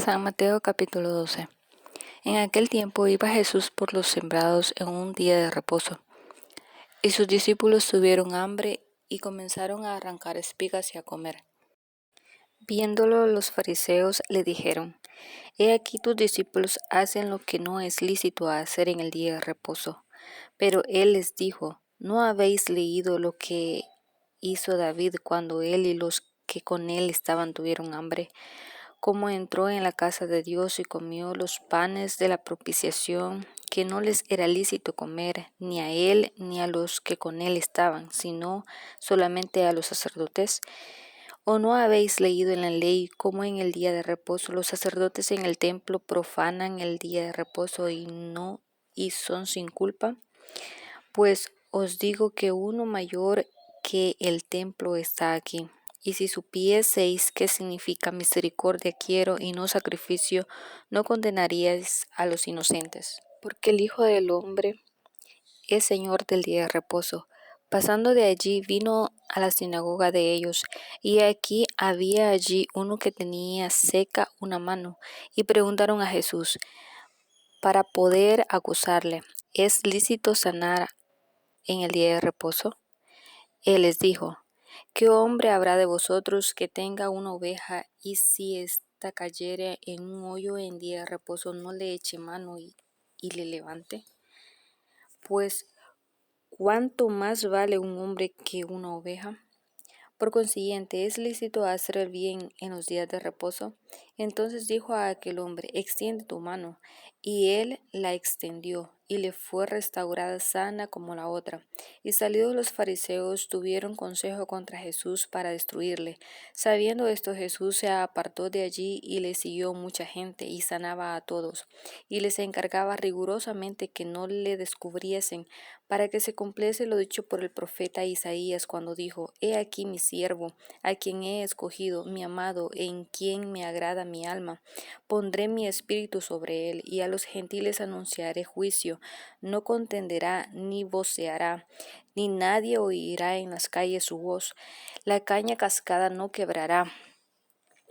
San Mateo capítulo 12. En aquel tiempo iba Jesús por los sembrados en un día de reposo, y sus discípulos tuvieron hambre y comenzaron a arrancar espigas y a comer. Viéndolo los fariseos le dijeron: He aquí tus discípulos hacen lo que no es lícito hacer en el día de reposo. Pero él les dijo: ¿No habéis leído lo que hizo David cuando él y los que con él estaban tuvieron hambre? Cómo entró en la casa de Dios y comió los panes de la propiciación, que no les era lícito comer, ni a él ni a los que con él estaban, sino solamente a los sacerdotes. ¿O no habéis leído en la ley cómo en el día de reposo los sacerdotes en el templo profanan el día de reposo y son sin culpa? Pues os digo que uno mayor que el templo está aquí. Y si supieseis qué significa misericordia quiero y no sacrificio, no condenaríais a los inocentes. Porque el Hijo del Hombre es Señor del día de reposo. Pasando de allí vino a la sinagoga de ellos, y aquí había allí uno que tenía seca una mano, y preguntaron a Jesús para poder acusarle: ¿Es lícito sanar en el día de reposo? Él les dijo: ¿Qué hombre habrá de vosotros que tenga una oveja, y si ésta cayere en un hoyo en día de reposo, no le eche mano y le levante? Pues, ¿cuánto más vale un hombre que una oveja? Por consiguiente, ¿es lícito hacer el bien en los días de reposo? Entonces dijo a aquel hombre: Extiende tu mano. Y él la extendió, y le fue restaurada sana como la otra. Y salidos los fariseos tuvieron consejo contra Jesús para destruirle. Sabiendo esto, Jesús se apartó de allí y le siguió mucha gente, y sanaba a todos. Y les encargaba rigurosamente que no le descubriesen, para que se cumpliese lo dicho por el profeta Isaías cuando dijo: He aquí mi siervo, a quien he escogido, mi amado, en quien me agrada mi alma. Pondré mi espíritu sobre él, y a los gentiles anunciaré juicio. No contenderá ni voceará, ni nadie oirá en las calles su voz. La caña cascada no quebrará,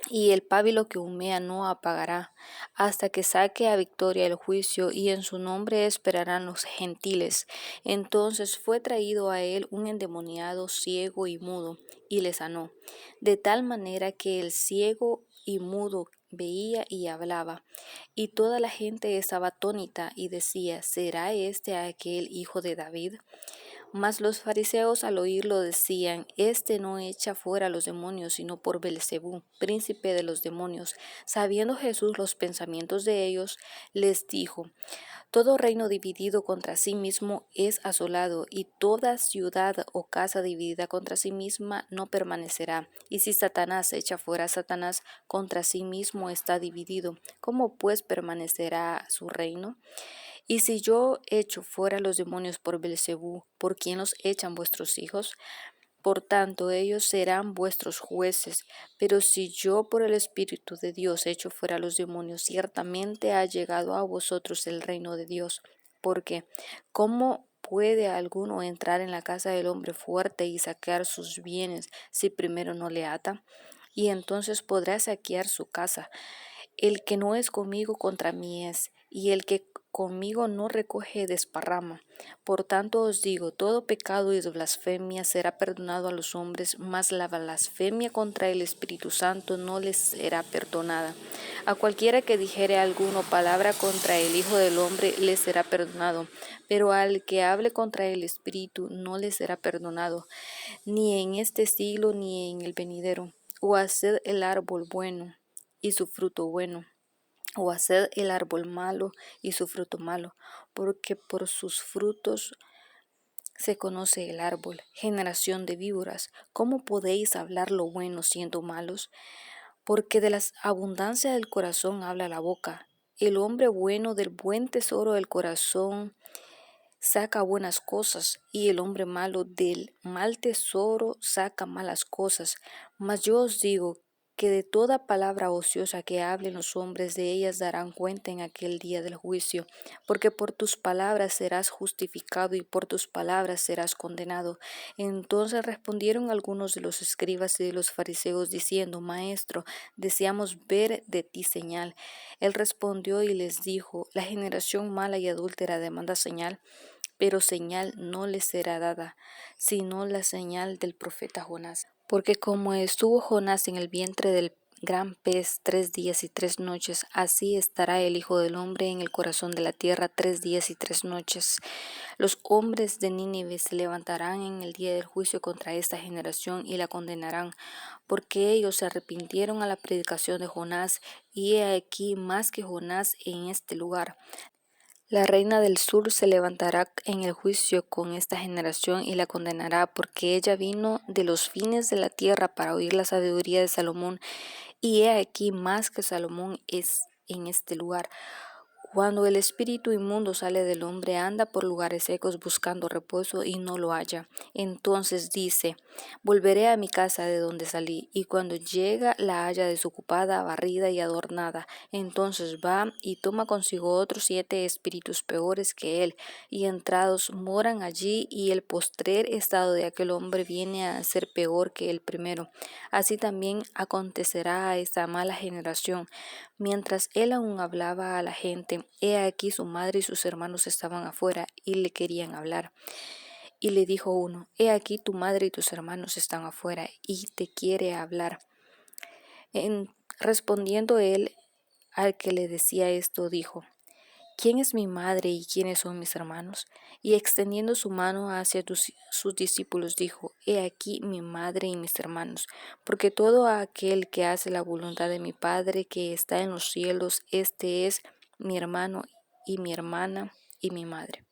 y el pábilo que humea no apagará, hasta que saque a victoria el juicio, y en su nombre esperarán los gentiles. Entonces fue traído a él un endemoniado ciego y mudo, y le sanó, de tal manera que el ciego y mudo veía y hablaba, y toda la gente estaba atónita y decía: ¿Será este aquel hijo de David? Mas los fariseos al oírlo decían: Este no echa fuera los demonios, sino por Beelzebú, príncipe de los demonios. Sabiendo Jesús los pensamientos de ellos, les dijo: Todo reino dividido contra sí mismo es asolado, y toda ciudad o casa dividida contra sí misma no permanecerá. Y si Satanás echa fuera a Satanás, contra sí mismo está dividido. ¿Cómo pues permanecerá su reino? Y si yo echo fuera los demonios por Beelzebú, ¿por quién los echan vuestros hijos? Por tanto, ellos serán vuestros jueces. Pero si yo por el Espíritu de Dios echo fuera los demonios, ciertamente ha llegado a vosotros el reino de Dios. Porque, ¿cómo puede alguno entrar en la casa del hombre fuerte y saquear sus bienes si primero no le ata? Y entonces podrá saquear su casa. El que no es conmigo contra mí es, y el que conmigo no recoge desparrama. Por tanto os digo, todo pecado y blasfemia será perdonado a los hombres, mas la blasfemia contra el Espíritu Santo no les será perdonada. A cualquiera que dijere alguno palabra contra el Hijo del Hombre le será perdonado, pero al que hable contra el Espíritu no le será perdonado, ni en este siglo ni en el venidero. O haced el árbol bueno y su fruto bueno, o haced el árbol malo y su fruto malo, porque por sus frutos se conoce el árbol. Generación de víboras, ¿cómo podéis hablar lo bueno siendo malos? Porque de la abundancia del corazón habla la boca. El hombre bueno del buen tesoro del corazón saca buenas cosas, y el hombre malo del mal tesoro saca malas cosas. Mas yo os digo que de toda palabra ociosa que hablen los hombres, de ellas darán cuenta en aquel día del juicio, porque por tus palabras serás justificado y por tus palabras serás condenado. Entonces respondieron algunos de los escribas y de los fariseos, diciendo: Maestro, deseamos ver de ti señal. Él respondió y les dijo: La generación mala y adúltera demanda señal, pero señal no les será dada, sino la señal del profeta Jonás. Porque como estuvo Jonás en el vientre del gran pez 3 días y 3 noches, así estará el Hijo del Hombre en el corazón de la tierra 3 días y 3 noches. Los hombres de Nínive se levantarán en el día del juicio contra esta generación y la condenarán, porque ellos se arrepintieron a la predicación de Jonás, y he aquí más que Jonás en este lugar. La reina del sur se levantará en el juicio con esta generación y la condenará, porque ella vino de los fines de la tierra para oír la sabiduría de Salomón, y he aquí más que Salomón es en este lugar. Cuando el espíritu inmundo sale del hombre, anda por lugares secos buscando reposo y no lo halla. Entonces dice: Volveré a mi casa de donde salí. Y cuando llega, la halla desocupada, barrida y adornada. Entonces va y toma consigo otros 7 espíritus peores que él, y entrados moran allí, y el postrer estado de aquel hombre viene a ser peor que el primero. Así también acontecerá a esta mala generación. Mientras él aún hablaba a la gente, he aquí su madre y sus hermanos estaban afuera y le querían hablar. Y le dijo uno: He aquí tu madre y tus hermanos están afuera y te quiere hablar. Respondiendo él al que le decía esto, dijo: ¿Quién es mi madre y quiénes son mis hermanos? Y extendiendo su mano hacia sus discípulos, dijo: He aquí mi madre y mis hermanos, porque todo aquel que hace la voluntad de mi Padre que está en los cielos, este es mi hermano y mi hermana y mi madre.